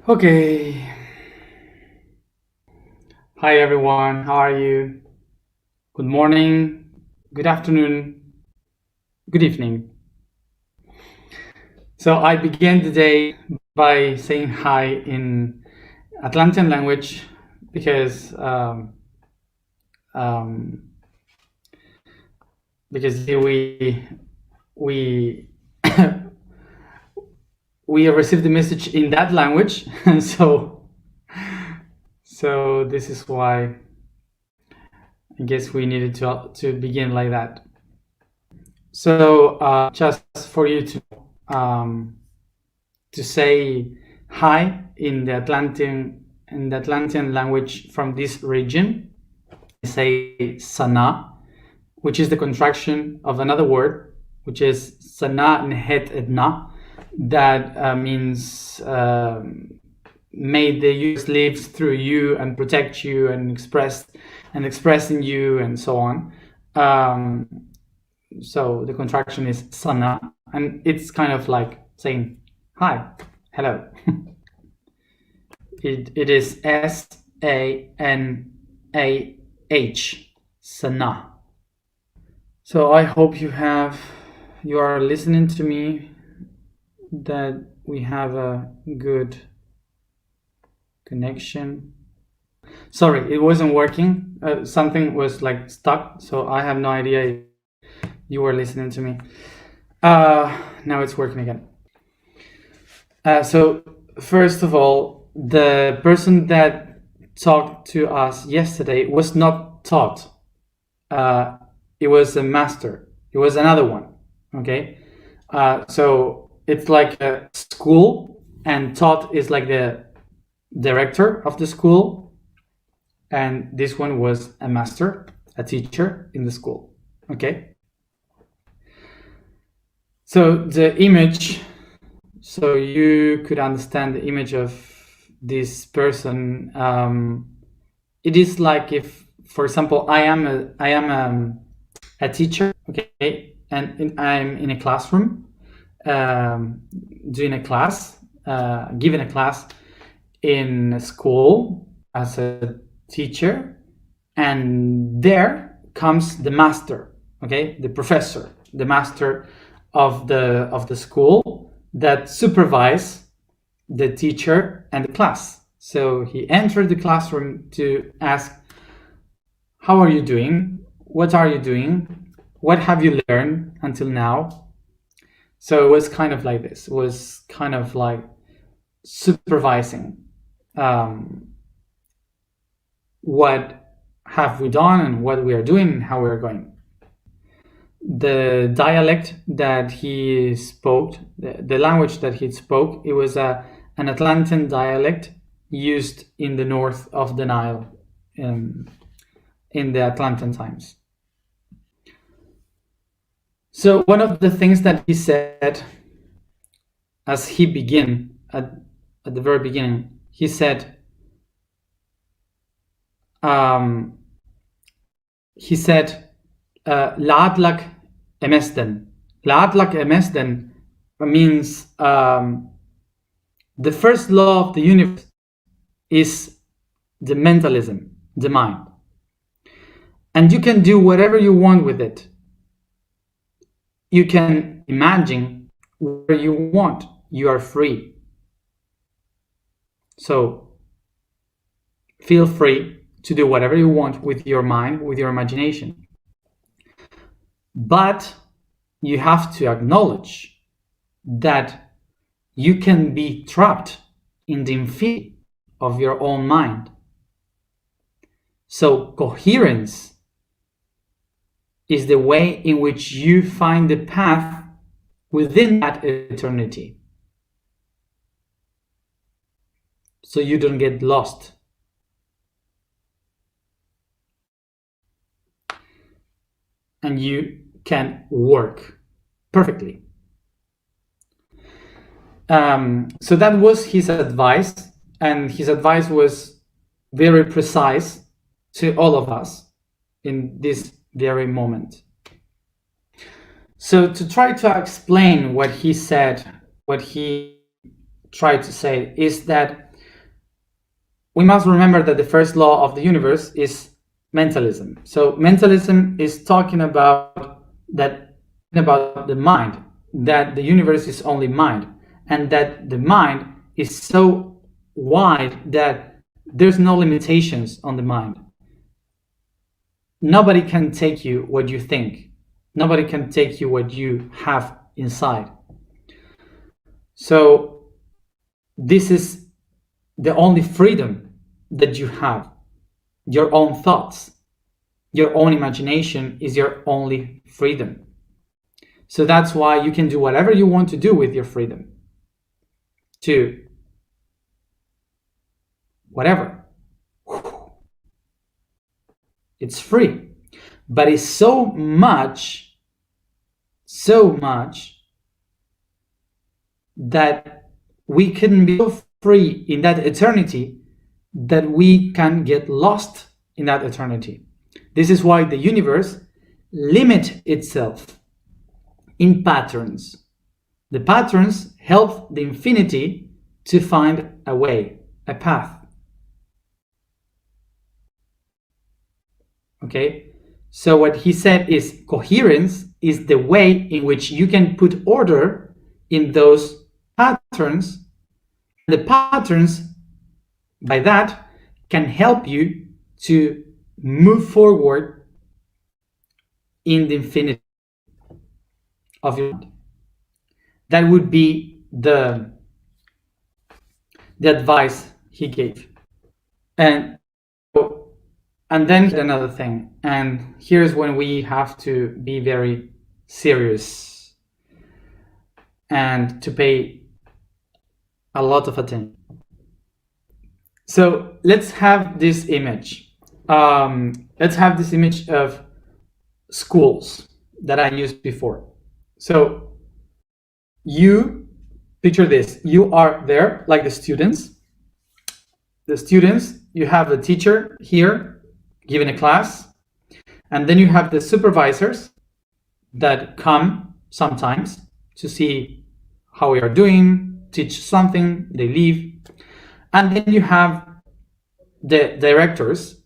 Okay. Hi everyone. How are you? Good morning, good afternoon, good evening. So I began the day by saying hi in Atlantean language because um, we we received the message in that language, so this is why I guess we needed to begin like that. So just for you to say hi in the Atlantean language from this region, say sana, which is the contraction of another word, which is sana nhet edna, that means may the universe live through you and protect you and express in you and so on. So the contraction is sana, and it's kind of like saying hi, hello. It is SANAH, sana. So I hope you are listening to me, that we have a good connection. Sorry, it wasn't working. Something was like stuck, so I have no idea if you were listening to me. Now it's working again. So first of all, the person that talked to us yesterday was not taught. It was a master. It was another one. Okay. So it's like a school, and taught is like the director of the school, and this one was a master, a teacher in the school. Okay. So the image, so you could understand the image of this person. It is like if, for example, I am a teacher, okay, and I'm in a classroom, doing a class, giving a class in a school as a teacher, and there comes the master, okay, the professor, the master of the school that supervise the teacher and the class. So he entered the classroom to ask, how are you doing? What are you doing? What have you learned until now? So it was kind of like this. It was kind of like supervising what have we done and what we are doing and how we are going. The dialect that he spoke, the language that he spoke, it was an Atlantean dialect used in the north of the Nile in the Atlantean times. So one of the things that he said as he began at the very beginning, he said, La'adlak emesden. La'adlak emesden means the first law of the universe is the mentalism, the mind. And you can do whatever you want with it. You can imagine whatever you want. You are free. So feel free to do whatever you want with your mind, with your imagination. But you have to acknowledge that you can be trapped in the infinity of your own mind. So coherence is the way in which you find the path within that eternity, so you don't get lost. And you can work perfectly. So that was his advice, and his advice was very precise to all of us in this very moment. So to try to explain what he said, what he tried to say is that we must remember that the first law of the universe is mentalism. So mentalism is talking about the mind, that the universe is only mind, and that the mind is so wide that there's no limitations on the mind. Nobody can take you what you think. Nobody can take you what you have inside. So this is the only freedom that you have. Your own thoughts, your own imagination is your only freedom. So that's why you can do whatever you want to do with your freedom. To whatever. It's free. But it's so much that we can be so free in that eternity that we can get lost in that eternity. This is why the universe limits itself in patterns. The patterns help the infinity to find a way, a path. Okay? So what he said is coherence is the way in which you can put order in those patterns. The patterns, by that, can help you to move forward in the infinity of your mind. That would be the advice he gave. And then another thing, and here's when we have to be very serious and to pay a lot of attention. So let's have this image. Let's have this image of schools that I used before. So you picture this. You are there like the students. You have a teacher here giving a class, and then you have the supervisors that come sometimes to see how we are doing, teach something, they leave. And then you have the directors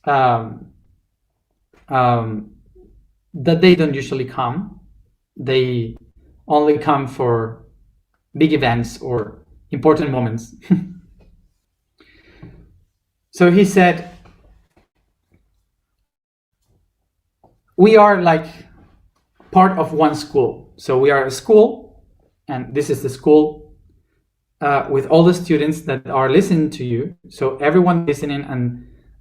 that they don't usually come. They only come for big events or important moments. So he said, we are like part of one school. So we are a school, and this is the school with all the students that are listening to you. So everyone listening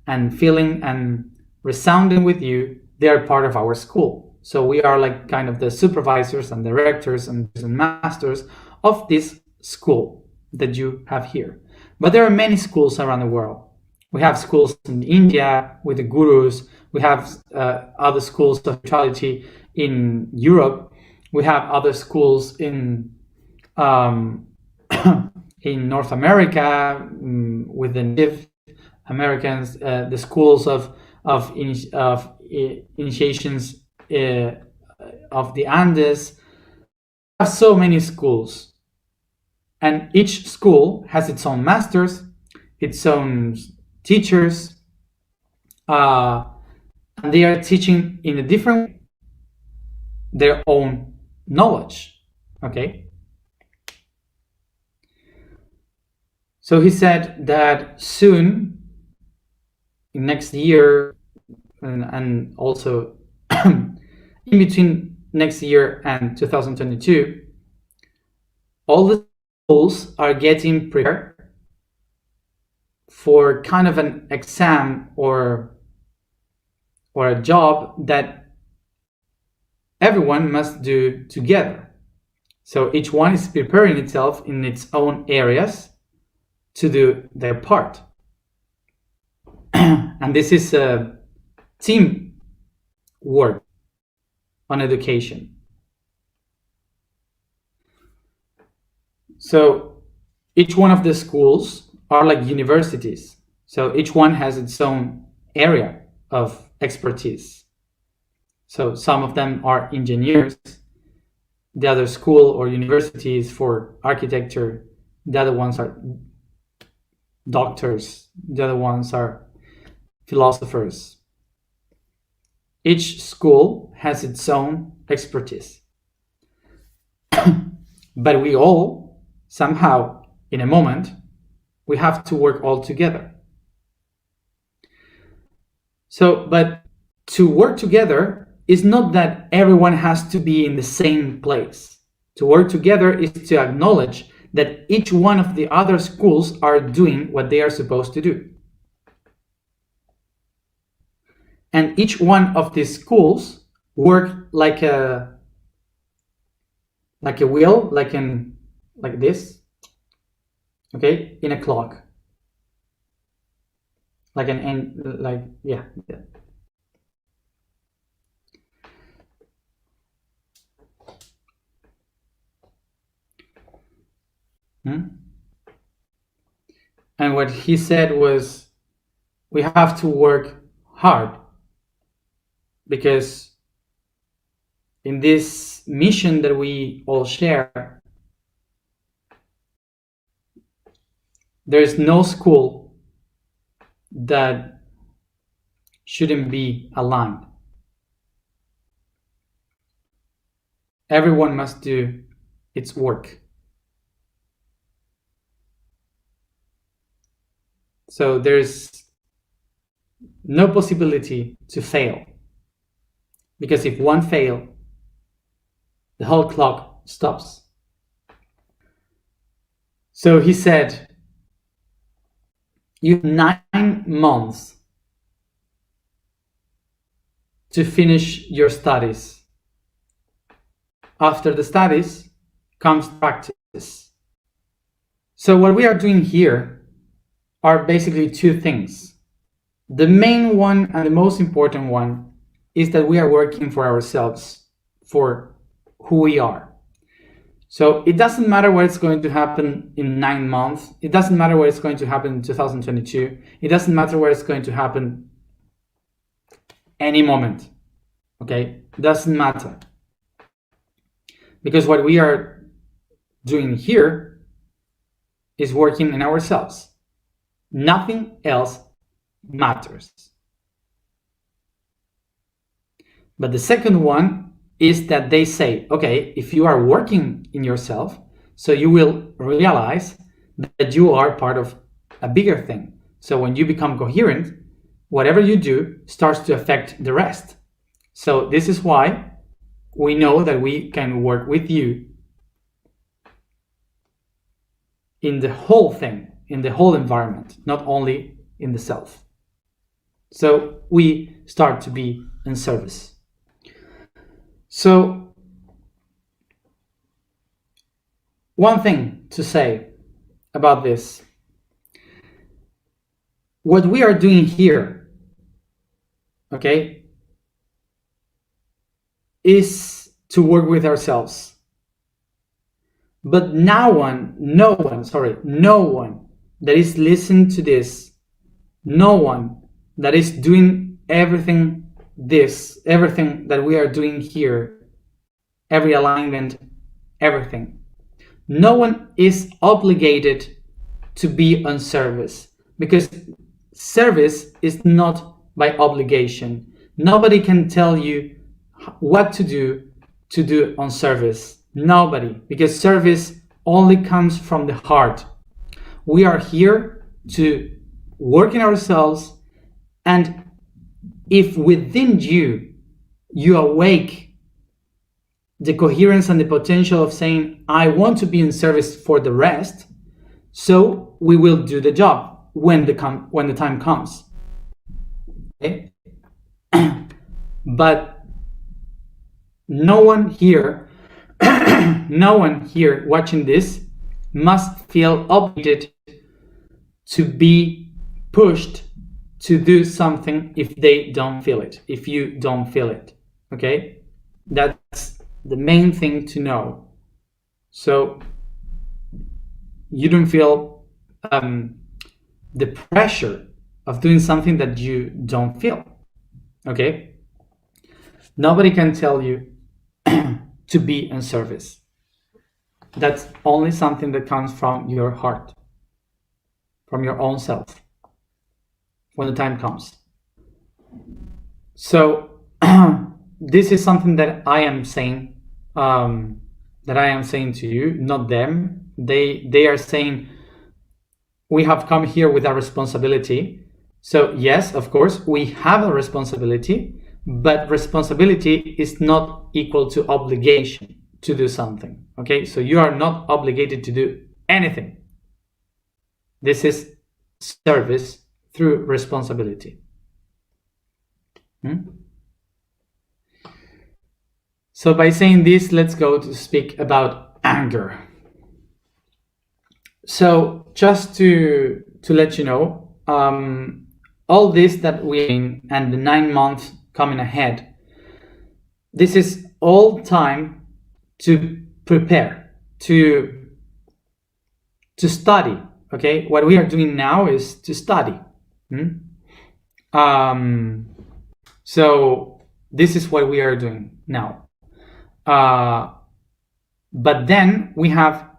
and feeling and resounding with you, they are part of our school. So we are like kind of the supervisors and directors and masters of this school that you have here. But there are many schools around the world. We have schools in India with the gurus. We have other schools of spirituality in Europe. We have other schools in in North America with the Native Americans. The schools of initiations of the Andes. We have so many schools, and each school has its own masters, its own teachers, and they are teaching in a different way their own knowledge. Okay. So he said that soon, next year, and also in between next year and 2022, all the schools are getting prepared for kind of an exam or a job that everyone must do together. So each one is preparing itself in its own areas to do their part. And this is a team work on education. So each one of the schools are like universities. So each one has its own area of expertise. So some of them are engineers, the other school or universities for architecture, the other ones are doctors, the other ones are philosophers. Each school has its own expertise. But we all, somehow, in a moment, we have to work all together. So, but to work together is not that everyone has to be in the same place. To work together is to acknowledge that each one of the other schools are doing what they are supposed to do. And each one of these schools work like a wheel, like this, okay, in a clock. Yeah. And what he said was, we have to work hard, because in this mission that we all share, there is no school that shouldn't be aligned. Everyone must do its work. So there's no possibility to fail, because if one fails, the whole clock stops. So he said, you have 9 months to finish your studies. After the studies comes practice. So what we are doing here are basically two things. The main one and the most important one is that we are working for ourselves, for who we are. So it doesn't matter what is going to happen in 9 months. It doesn't matter what is going to happen in 2022. It doesn't matter what is going to happen any moment. Okay? It doesn't matter. Because what we are doing here is working in ourselves. Nothing else matters. But the second one is that they say, okay, if you are working in yourself, so you will realize that you are part of a bigger thing. So when you become coherent, whatever you do starts to affect the rest. So this is why we know that we can work with you in the whole thing, in the whole environment, not only in the self. So we start to be in service. So one thing to say about this, what we are doing here, okay, is to work with ourselves. But no one that is listening to this, no one that is doing everything that we are doing here, every alignment, everything, no one is obligated to be on service, because service is not by obligation. Nobody can tell you what to do on service. Nobody, because service only comes from the heart. We are here to work in ourselves, and if within you awake the coherence and the potential of saying, I want to be in service for the rest, so we will do the job when the time comes. Okay? But no one here watching this must feel obligated to be pushed to do something if they don't feel it, if you don't feel it. Okay? That's the main thing to know. So you don't feel the pressure of doing something that you don't feel. Okay? Nobody can tell you to be in service. That's only something that comes from your heart. from your own self when the time comes. So this is something that I am saying, to you, not them. They are saying we have come here with a responsibility. So yes, of course, we have a responsibility, but responsibility is not equal to obligation to do something. Okay, so you are not obligated to do anything. This is service through responsibility. So by saying this, let's go to speak about anger. So just to let you know, all this that we're in and the 9 months coming ahead, this is all time to prepare, to study. Okay, what we are doing now is to study. So this is what we are doing now. But then we have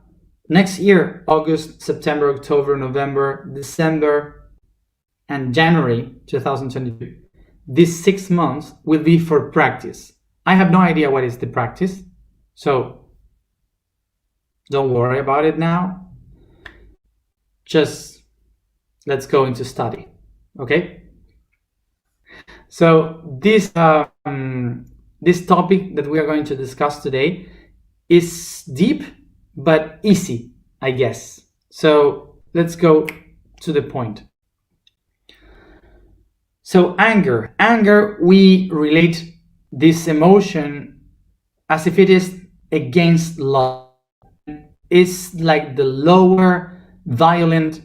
next year, August, September, October, November, December, and January 2022. These 6 months will be for practice. I have no idea what is the practice, so don't worry about it now. Just let's go into study, okay? So this topic that we are going to discuss today is deep but easy, I guess. So let's go to the point. So anger, we relate this emotion as if it is against love. It's like the lower violent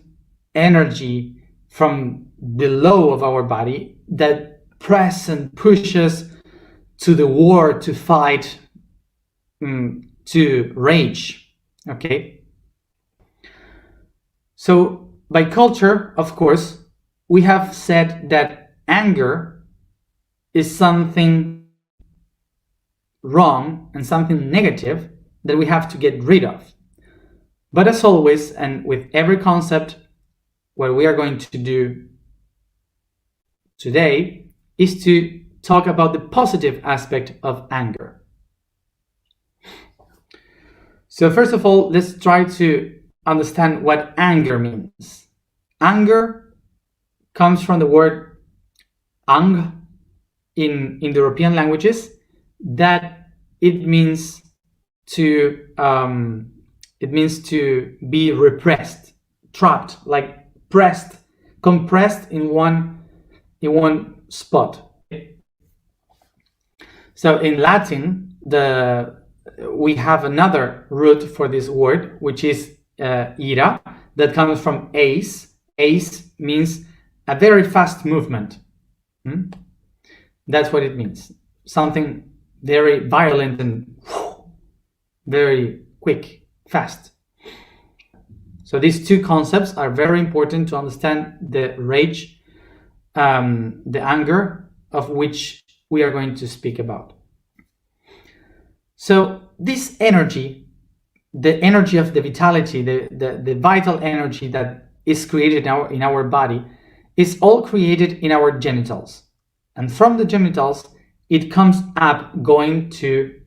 energy from below of our body that press and pushes to the war, to fight, to rage. Okay. So by culture, of course, we have said that anger is something wrong and something negative that we have to get rid of. But as always, and with every concept, what we are going to do today is to talk about the positive aspect of anger. So first of all, let's try to understand what anger means. Anger comes from the word ang in the European languages, that it means to be repressed, trapped, like pressed, compressed in one spot. So in Latin, we have another root for this word, which is ira, that comes from ace. Ace means a very fast movement. That's what it means. Something very violent and very quick, fast. So these two concepts are very important to understand the rage, the anger of which we are going to speak about. So this energy, the energy of the vitality, the vital energy that is created in our body, is all created in our genitals. And from the genitals, it comes up going to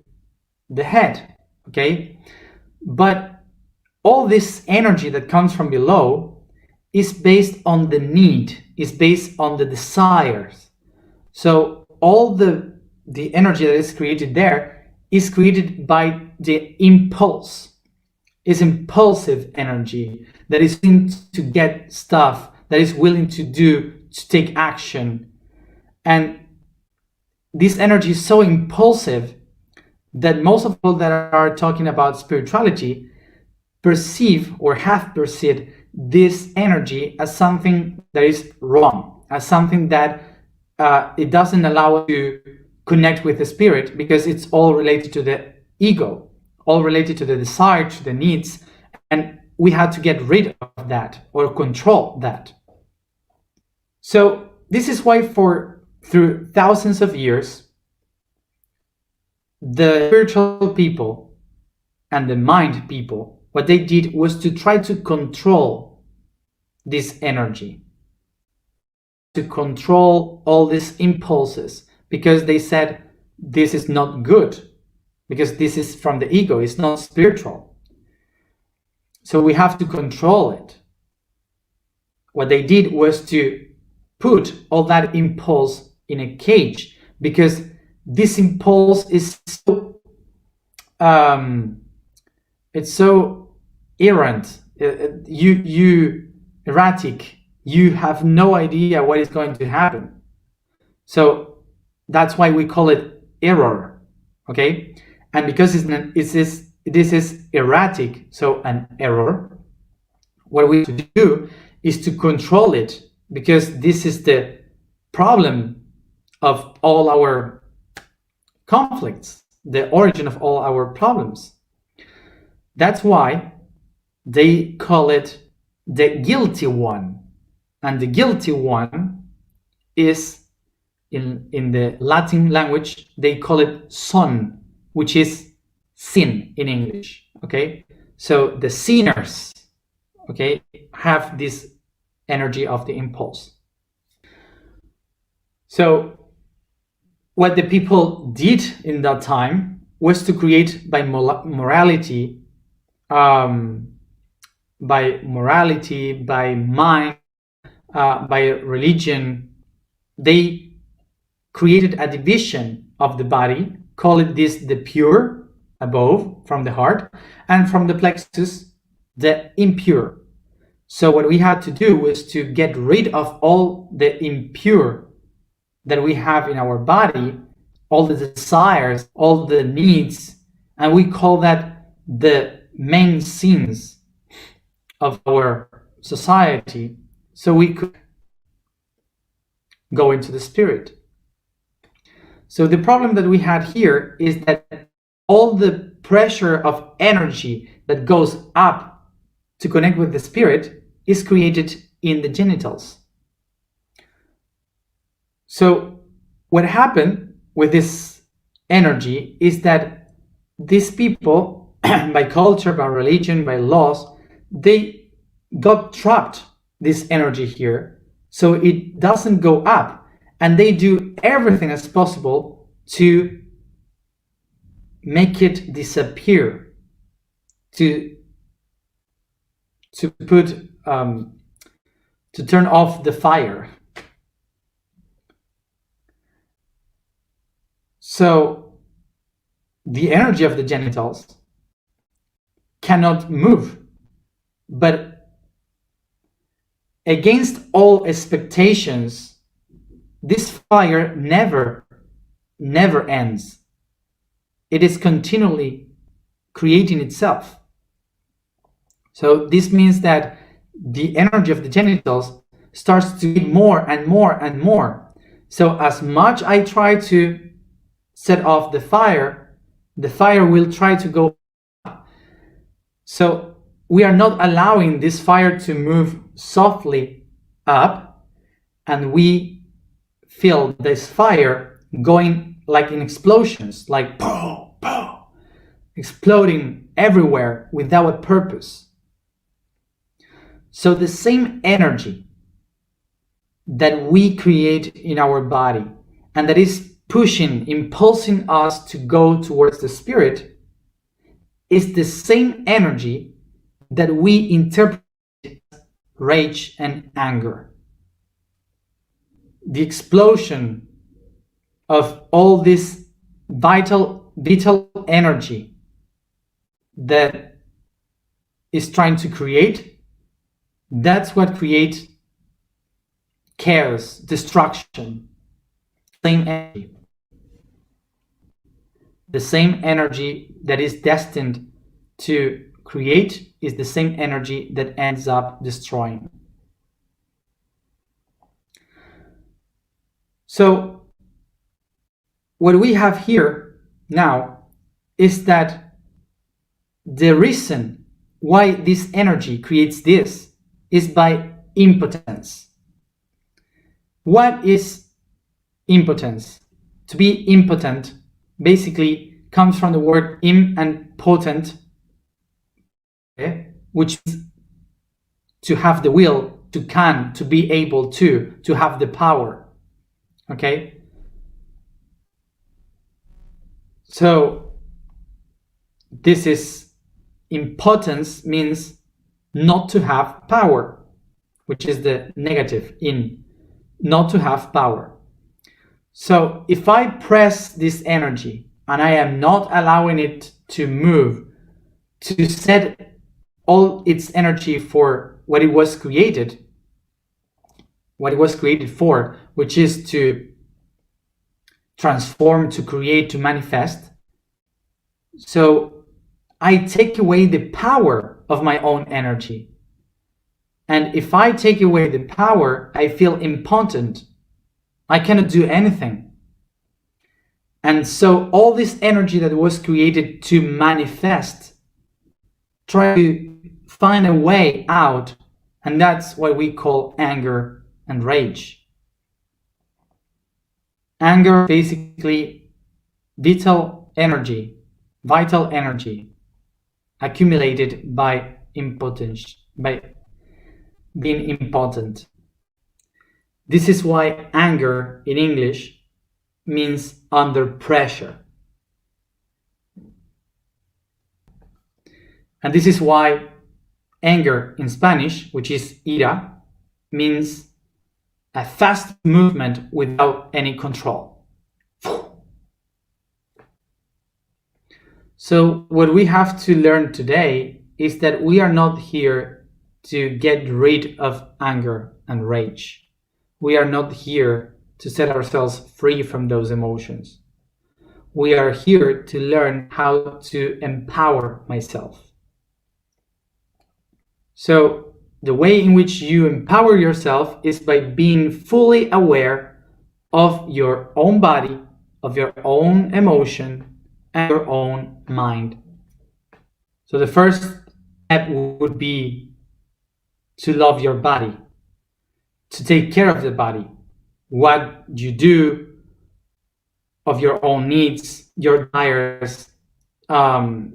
the head, okay? But all this energy that comes from below is based on the need, is based on the desires. So all the energy that is created there is created by the impulse. It's impulsive energy that is willing to get stuff, that is willing to take action. And this energy is so impulsive that most of people that are talking about spirituality perceive or have perceived this energy as something that is wrong, as something that it doesn't allow us to connect with the spirit, because it's all related to the ego, all related to the desire, to the needs, and we had to get rid of that or control that. So this is why through thousands of years, the spiritual people and the mind people, what they did was to try to control this energy, to control all these impulses, because they said this is not good, because this is from the ego, it's not spiritual. So we have to control it. What they did was to put all that impulse in a cage, because this impulse is so it's so errant, erratic. You have no idea what is going to happen. So that's why we call it error, okay? And because this is erratic, so an error, what we have to do is to control it, because this is the problem of all our conflicts, the origin of all our problems. That's why they call it the guilty one. And the guilty one is, in the Latin language, they call it son, which is sin in English, okay? So the sinners, okay, have this energy of the impulse. So what the people did in that time was to create by morality, by mind, by religion. They created a division of the body, call it this the pure, above, from the heart, and from the plexus, the impure. So what we had to do was to get rid of all the impure that we have in our body, all the desires, all the needs, and we call that the main sins of our society, so we could go into the spirit. So the problem that we had here is that all the pressure of energy that goes up to connect with the spirit is created in the genitals. So what happened with this energy is that these people, by culture, by religion, by laws, they got trapped this energy here, so it doesn't go up, and they do everything as possible to make it disappear, to put to turn off the fire. So the energy of the genitals cannot move, but against all expectations, this fire never ends. It is continually creating itself. So this means that the energy of the genitals starts to be more and more and more. So as much I try to set off the fire will try to go up. So we are not allowing this fire to move softly up, and we feel this fire going like in explosions, like pow, pow, exploding everywhere without a purpose. So the same energy that we create in our body and that is pushing, impulsing us to go towards the spirit is the same energy that we interpret as rage and anger. The explosion of all this vital energy that is trying to create, that's what creates chaos, destruction. Same energy. The same energy that is destined to create is the same energy that ends up destroying. So what we have here now is that the reason why this energy creates this is by impotence. What is impotence? To be impotent basically comes from the word im and potent, okay, which means to have the will to be able to have the power. Okay? So this is impotence, means not to have power, which is the negative in not to have power. So if I press this energy and I am not allowing it to move, to set all its energy for what it was created for, which is to transform, to create, to manifest. So I take away the power of my own energy. And if I take away the power, I feel impotent. I cannot do anything. And so all this energy that was created to manifest, try to find a way out, and that's what we call anger and rage. Anger, basically vital energy accumulated by impotence, by being impotent. This is why anger in English means under pressure. And this is why anger in Spanish, which is ira, means a fast movement without any control. So what we have to learn today is that we are not here to get rid of anger and rage. We are not here to set ourselves free from those emotions. We are here to learn how to empower myself. So the way in which you empower yourself is by being fully aware of your own body, of your own emotion, and your own mind. So the first step would be to love your body, to take care of the body, what you do of your own needs, your desires, to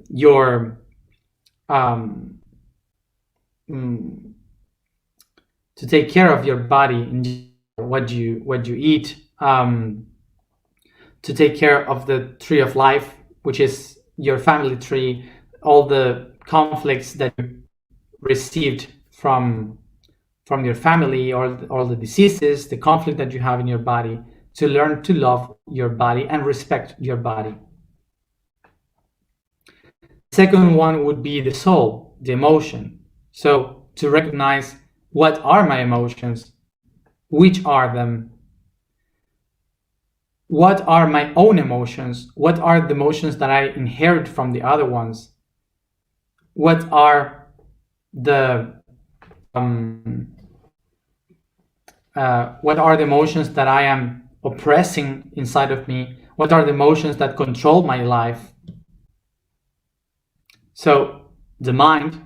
take care of your body, and what you eat, to take care of the tree of life, which is your family tree, all the conflicts that you received from your family, or all the diseases, the conflict that you have in your body, to learn to love your body and respect your body. Second one would be the soul, the emotion. So to recognize, what are my emotions? Which are them? What are my own emotions? What are the emotions that I inherit from the other ones? What are the emotions that I am oppressing inside of me? What are the emotions that control my life? So the mind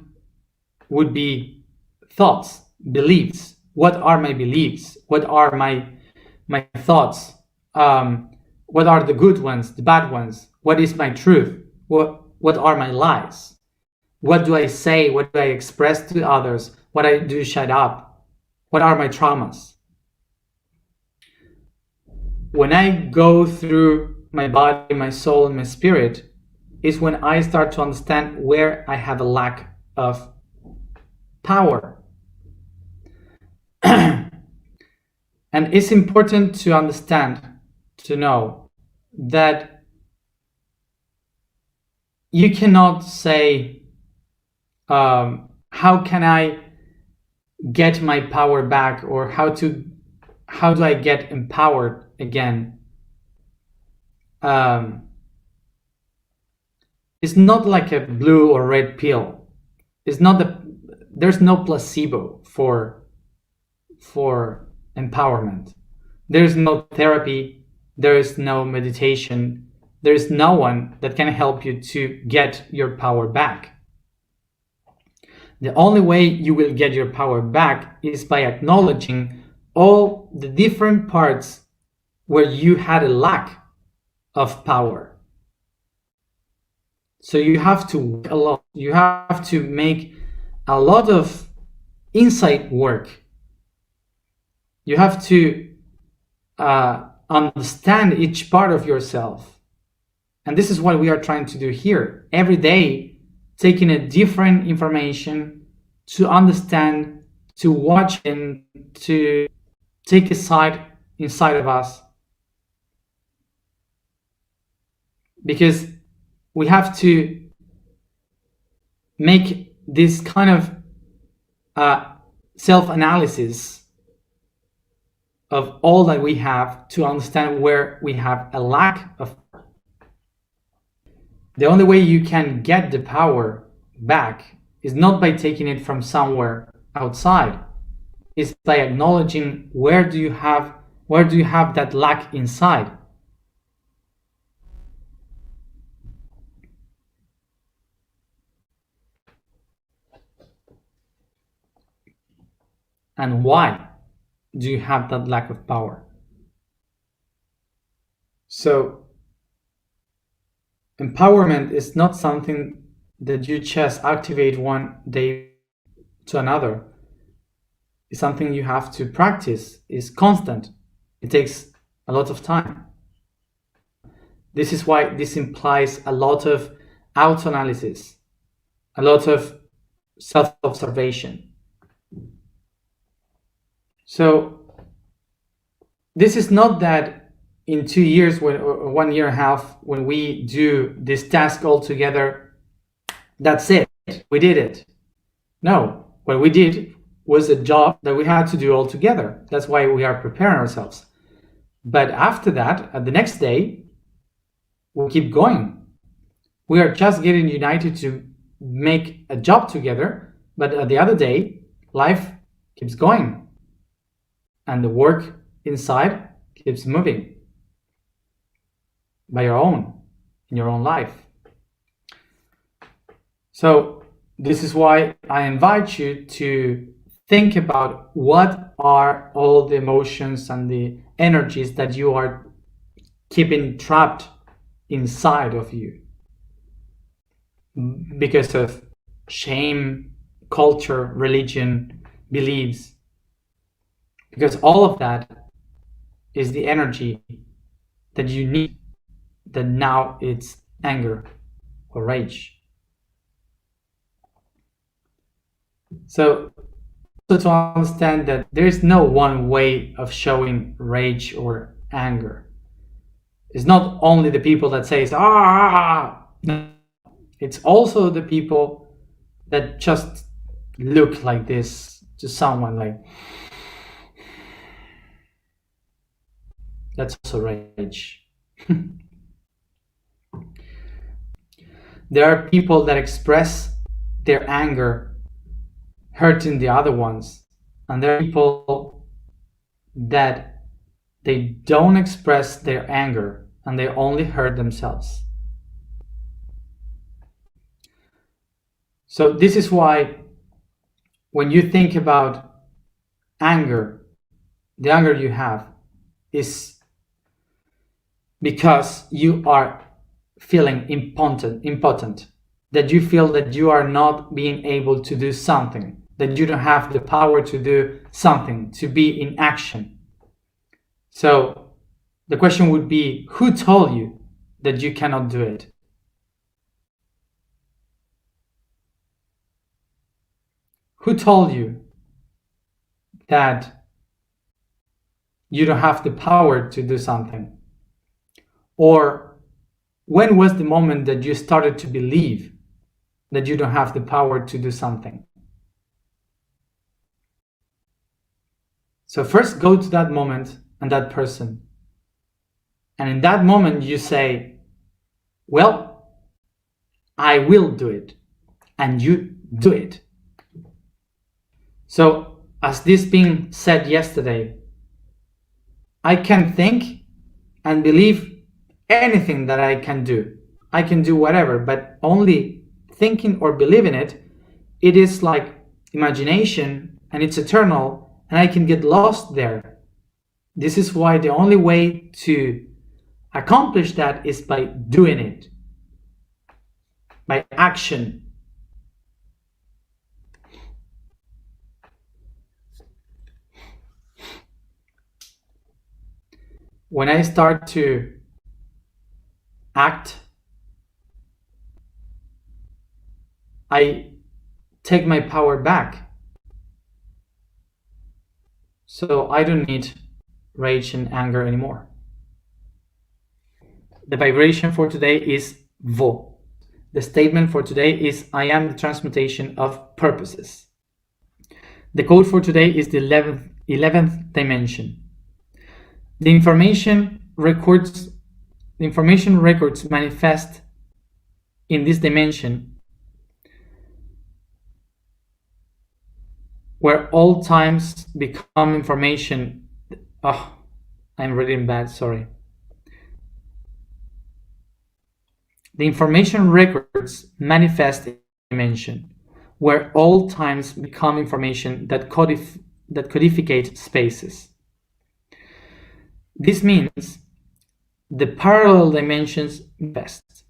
would be thoughts, beliefs. What are my beliefs? What are my thoughts? What are the good ones, the bad ones? What is my truth? What are my lies? What do I say? What do I express to others? What I do shut up? What are my traumas? When I go through my body, my soul, and my spirit, is when I start to understand where I have a lack of power. And it's important to understand, to know that you cannot say, how can I get my power back, or how do I get empowered again? It's not like a blue or red pill. There's no placebo for empowerment. There's no therapy, there is no meditation, there is no one that can help you to get your power back. The only way you will get your power back is by acknowledging all the different parts where you had a lack of power. So you have to work a lot. You have to make a lot of insight work You have to understand each part of yourself. And this is what we are trying to do here. Every day, taking a different information to understand, to watch, and to take a side inside of us. Because we have to make this kind of self-analysis of all that we have to understand where we have a lack of. The only way you can get the power back is not by taking it from somewhere outside. It's by acknowledging where do you have that lack inside. And why do you have that lack of power? So empowerment is not something that you just activate one day to another. It's something you have to practice. It's constant. It takes a lot of time. This is why this implies a lot of auto-analysis, a lot of self-observation. So this is not that in 2 years or 1 year and a half, when we do this task all together, that's it, we did it. No, what we did was a job that we had to do all together. That's why we are preparing ourselves. But after that, at the next day, we keep going. We are just getting united to make a job together, but at the other day, life keeps going. And the work inside keeps moving by your own, in your own life. So this is why I invite you to think about what are all the emotions and the energies that you are keeping trapped inside of you because of shame, culture, religion, beliefs. Because all of that is the energy that you need, that now it's anger or rage. So to understand that there is no one way of showing rage or anger. It's not only the people that say, no. It's also the people that just look like this to someone, like, that's also rage. There are people that express their anger hurting the other ones, and there are people that they don't express their anger and they only hurt themselves. So this is why when you think about anger, the anger you have is because you are feeling impotent, that you feel that you are not being able to do something, that you don't have the power to do something, to be in action. So the question would be, who told you that you cannot do it? Who told you that you don't have the power to do something? Or when was the moment that you started to believe that you don't have the power to do something? So first go to that moment and that person. And in that moment you say, well, I will do it. And you do it. So as this being said yesterday, I can think and believe anything that I can do. I can do whatever, but only thinking or believing it, it is like imagination and it's eternal and I can get lost there. This is why the only way to accomplish that is by doing it, by action. When I start to act, I take my power back. So I don't need rage and anger anymore. The vibration for today is Vo. The statement for today is I am the transmutation of purposes. The code for today is the 11th dimension. The information records manifest in this dimension where all times become information. Oh, I'm reading bad, sorry. The information records manifest in dimension where all times become information that codificate spaces. This means the parallel dimensions manifest.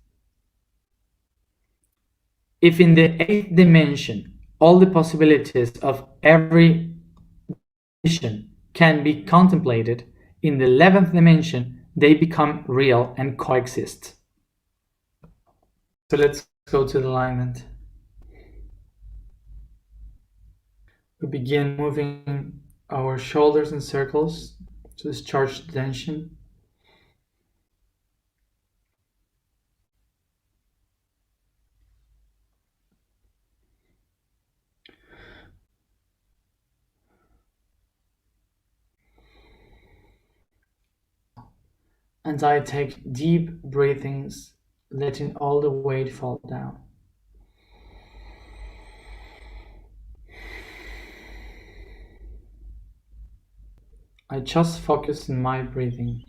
If in the 8th dimension all the possibilities of every dimension can be contemplated, in the 11th dimension they become real and coexist. So let's go to the alignment. We begin moving our shoulders in circles to discharge the tension. And I take deep breathings, letting all the weight fall down. I just focus on my breathing.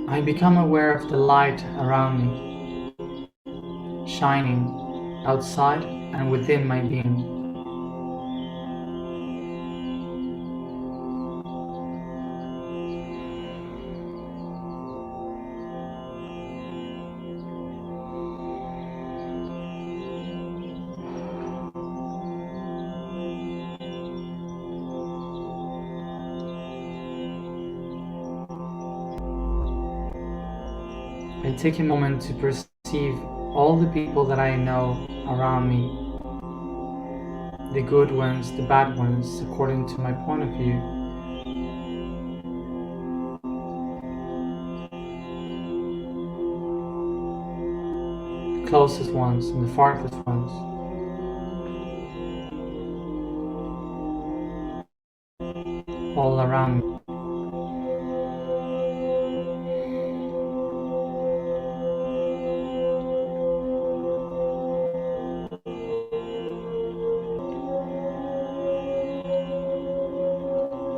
I become aware of the light around me, shining outside and within my being. I take a moment to perceive all the people that I know around me, the good ones, the bad ones, according to my point of view. The closest ones and the farthest ones. All around me.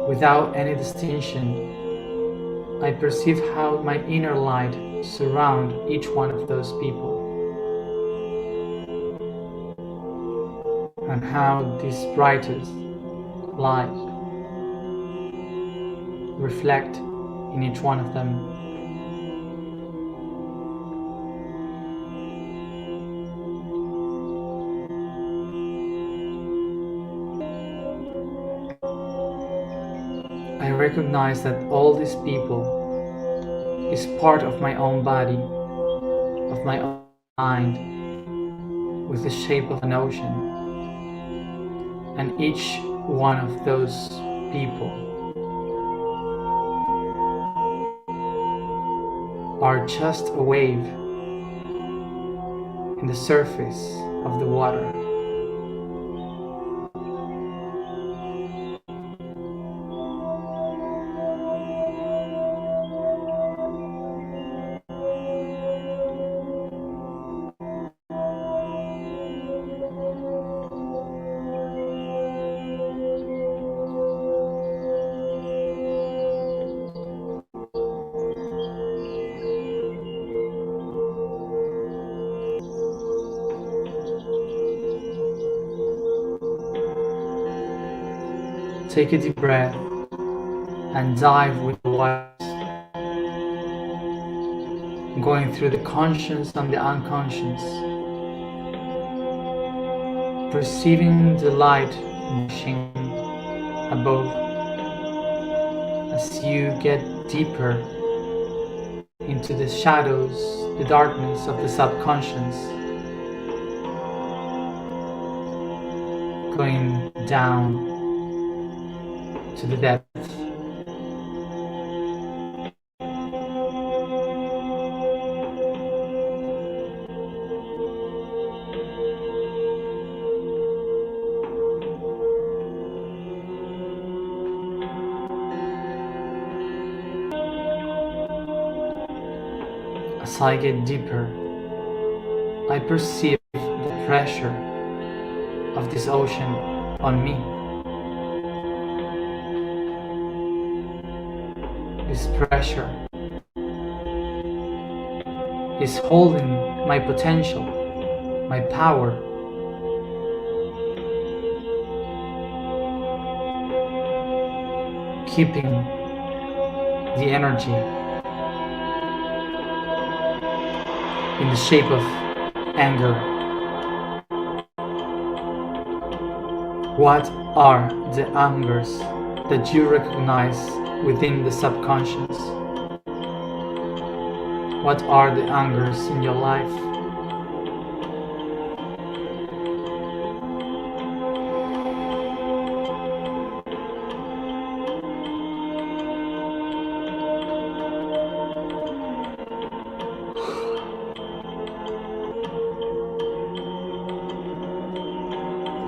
Without any distinction, I perceive how my inner light surrounds each one of those people, and how this brightest light reflect in each one of them. I recognize that all these people is part of my own body, of my own mind, with the shape of an ocean. And each one of those people, are just a wave in the surface of the water. Take a deep breath and dive with the waters, going through the conscious and the unconscious, perceiving the light rushing above as you get deeper into the shadows, the darkness of the subconscious, going down to the depth. As I get deeper, I perceive the pressure of this ocean on me. This pressure is holding my potential, my power. Keeping the energy in the shape of anger. What are the angers that you recognize within the subconscious? What are the angers in your life?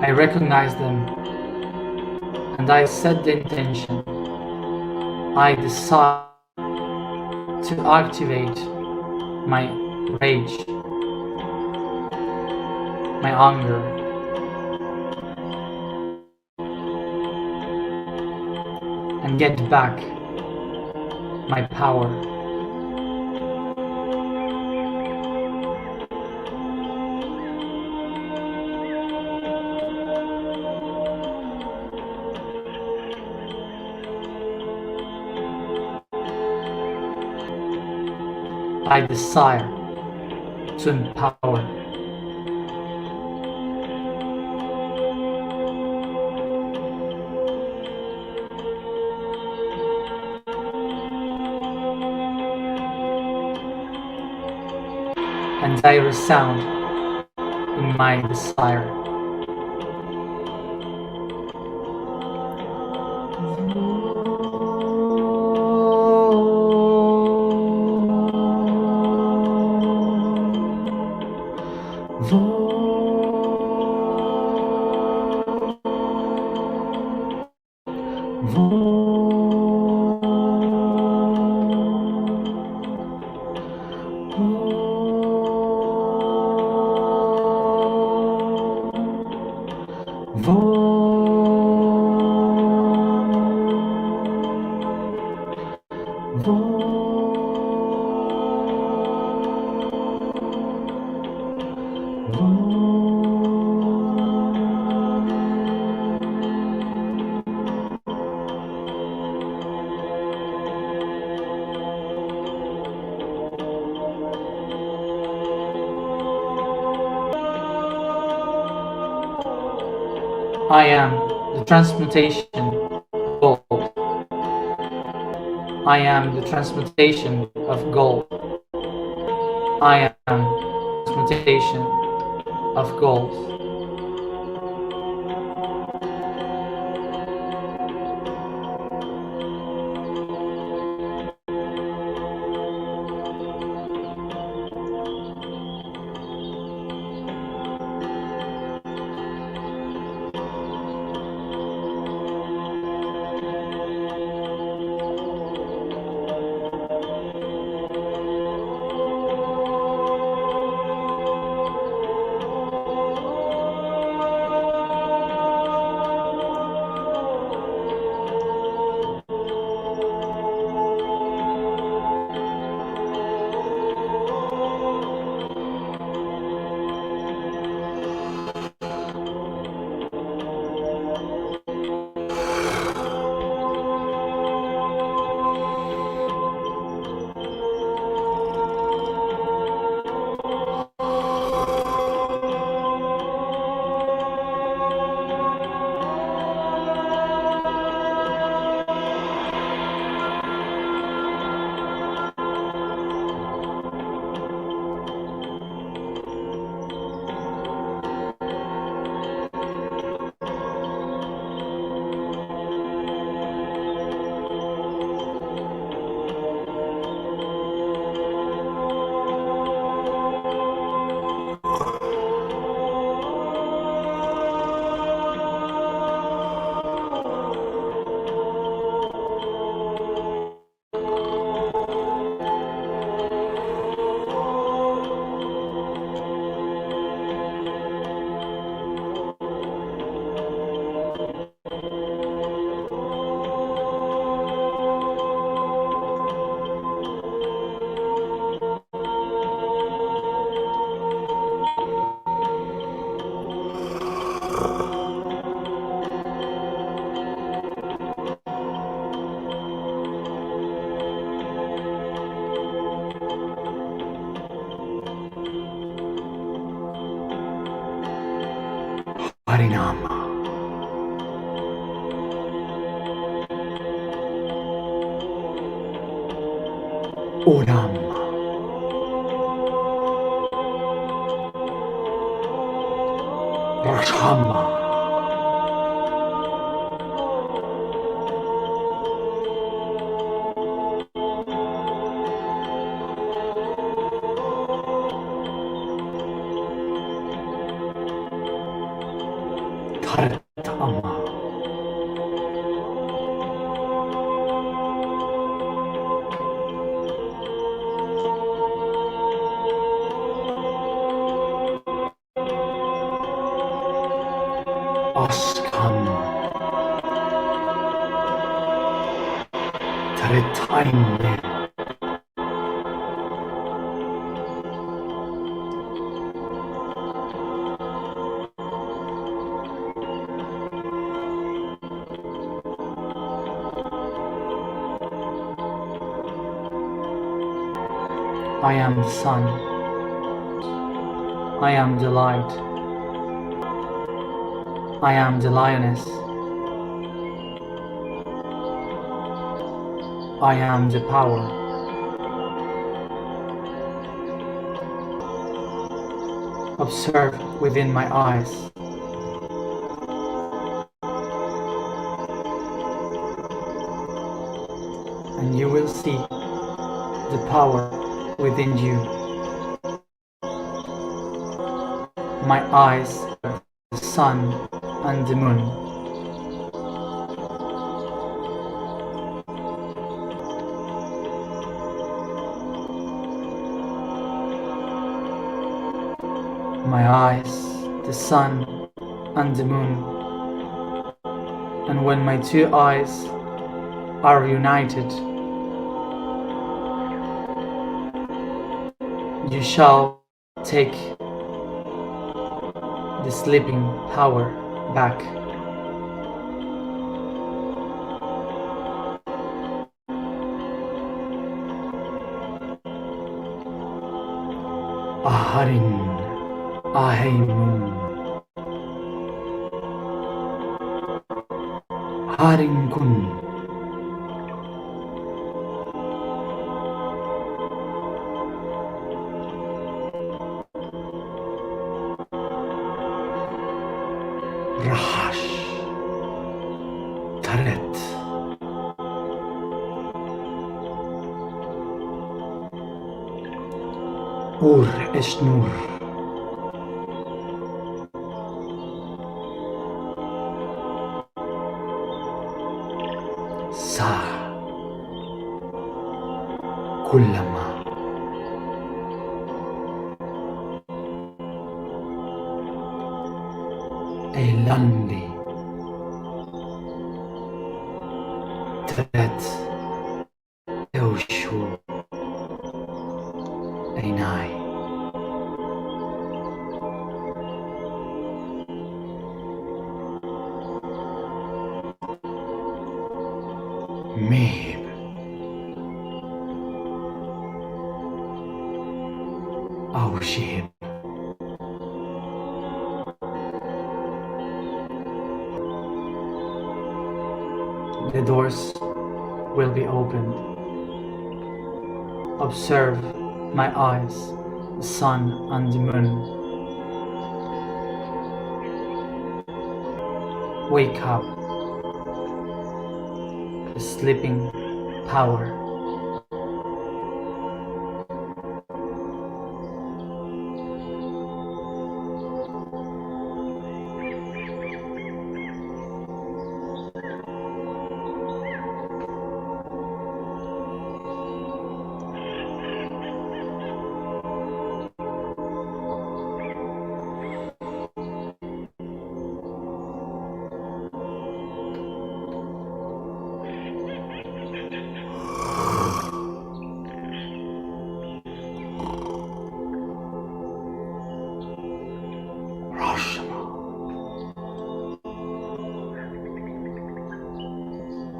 I recognize them and I set the intention. I decide to activate my rage, my anger, and get back my power. I desire to empower. And I resound in my desire. I am the transmutation of gold. I am the transmutation of gold. I am the transmutation of gold. Harinama. Uram. Rashama. Taratama. Askam. Taretine. I am the sun. I am the light. I am the lioness. I am the power. Observe within my eyes. And you will see the power within you. My eyes are the sun and the moon. My eyes, the sun and the moon. And when my two eyes are united, you shall take the sleeping power back. Aharin, aheimun, harin kun. Rahash, taret. Ur esnur. Sa. Kullama. Eylandi. Tret. Eushu. Einai. Meb. Aushib. The doors will be opened. Observe my eyes, the sun and the moon. Wake up, the sleeping power.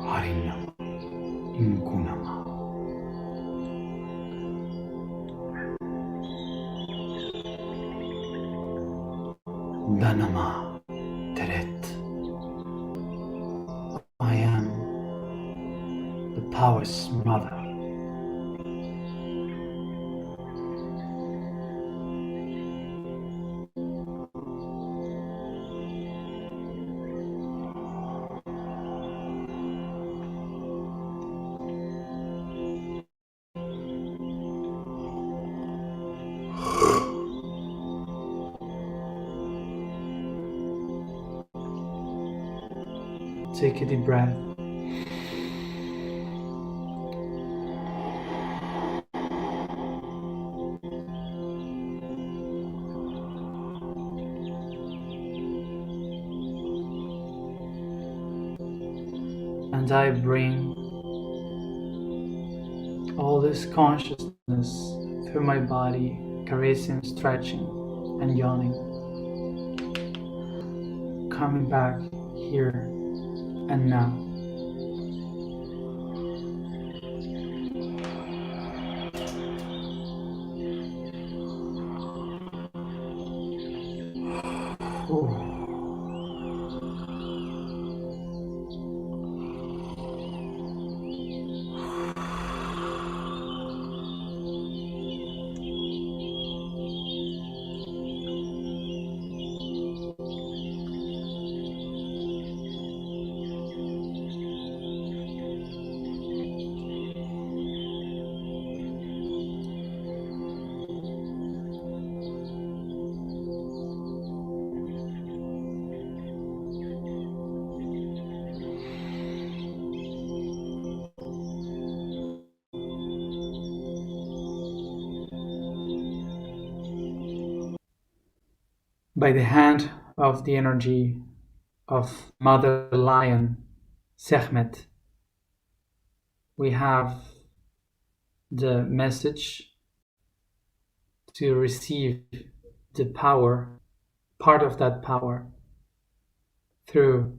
Harinama, Inkunama. Danama. Teret. I am the power's mother. Take a deep breath. And I bring all this consciousness through my body, caressing, stretching, and yawning. Coming back here and now. Ooh. By the hand of the energy of Mother Lion, Sekhmet, we have the message to receive the power, part of that power, through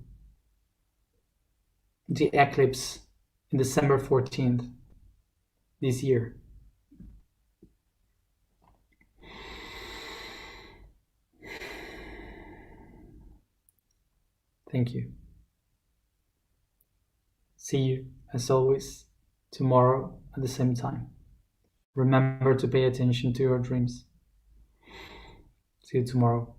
the eclipse in December 14th this year. Thank you. See you, as always, tomorrow at the same time. Remember to pay attention to your dreams. See you tomorrow.